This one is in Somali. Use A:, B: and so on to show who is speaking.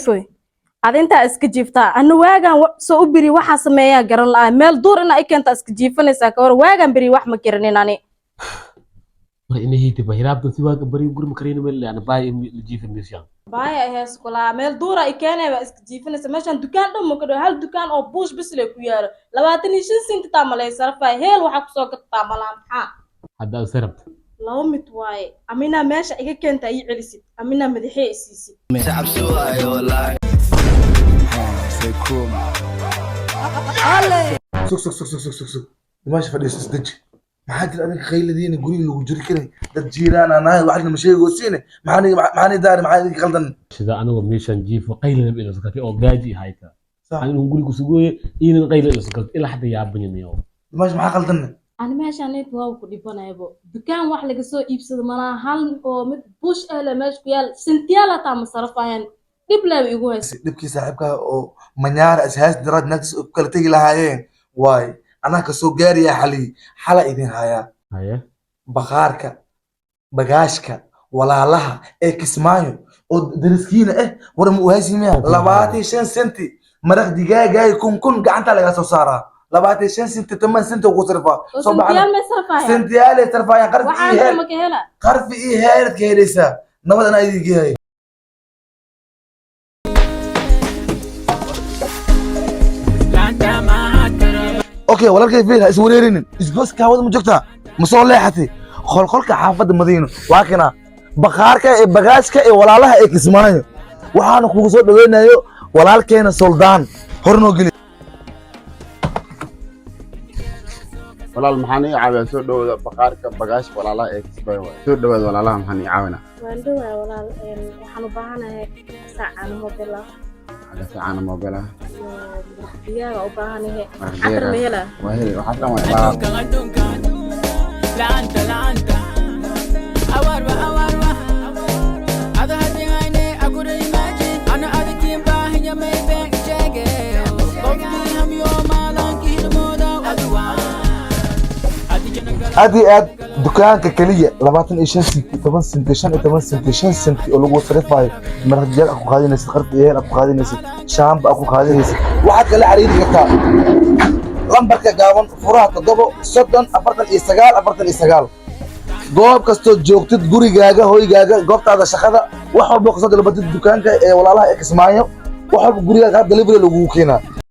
A: foy adinta iska jiifta anu waagan soo u biri waxa sameeyaa garan la meel duur ina ay keenta iska jiifanaysa ka hor waagan biri wax ma kiranin ani
B: mar inay hiti bahiraabta si waaga bari gurma kareen meel aan baay jiifin meeshan
A: baay ay hees kula meel duur ay keenayba iska jiifanaysa meeshan dukaan dhan ma ka hal dukaan oo buush bisle ku yaalo 25 senti ta malay sarfa heel waxa ku soo gataa malaan ha
B: hadda sarabta
A: law mid waaye amina meesha iga keenta ay celisid amina madaxay isiisi
C: تعبسي واي والله
D: سوق ماشي فديس اسدج ما حد انا خيلدين غوري لو جري كره دد جيران انا واحد ما شيء وسينه معاني دار معاني خلدن
B: sida anigu meeshan jiifo qayl ila sakati oo gaaji hayta anigu guriga sugooye in qayl ila sakati ila hada yaabaniyo
D: ماشي ما خلدن
A: أنا ماشي أنا تواو كودي بنا يبو دكان واحد لقصو يبسد منا هل أو مت بوش أهل ماش بيال سنتيالا تام صرفان دبلا بيجوه
D: دبكي صاحبك أو منيار أساس دراد نفس كل تيجي لهاين واي أنا كسو جاري يا حلي حلا إذن هايا بخارك بغاشك ولا لها إيه كسمايو ودرسكينا إيه ورم وهاسي ميا لباتي 5 سنتي مرق دقيقة يكون قعنت على جالس وصارها لباتي 5 سنتي 8 سنتي وصرفها
A: سنتيال ما صرفها
D: سنتيال ترفعي قرف إيه هاي كهيلسا نبض أنا أيدي هاي اوكي walaalkay fiil is wareerinin isgoos kaawada ma joogtaa ma soo leexatay qolka xaafada Madiino waa kana baqaarka ee bagaashka ee walaalaha ee Kismaayo waxaana kugu soo dhaweynayo walaalkeena Soldaan hornoo gali
E: walaal maxaan ii caawiyaa soo dhawada baqaarka bagaashka walaalaha ee Kismaayo soo dhawada walaalaha maxaan ii caawinaa
A: waan dhawaa walaal waxaan u baahanahay saacad mobil
E: هذا ساعة موبيلة
A: يا أباهني عطر ميلا
E: وهي وحتى ما
C: لا أنت أوار هذا هدي عيني أقول imagine أنا أذكي باهي يا ميبك جاجي قلبي هم يوم على كيل مودا
D: هذه دكانك كلية 25 سنتي 8 سنتي 8 سنتي 5 سنتي oo lagu sarifay marjal aku qaadinaysa qarf iyo aku qaadinaysa shaamba aku qaadinaysa waxa kale xariir kartaa lambarka gaaban furaha 7 goob kasto joogtid gurigaaga hoygaaga goobtaada shaqada wax walba qasad la badid dukaanka ee walaalaha Kismaayo wax walba gurigaaga delivery lagu keenaa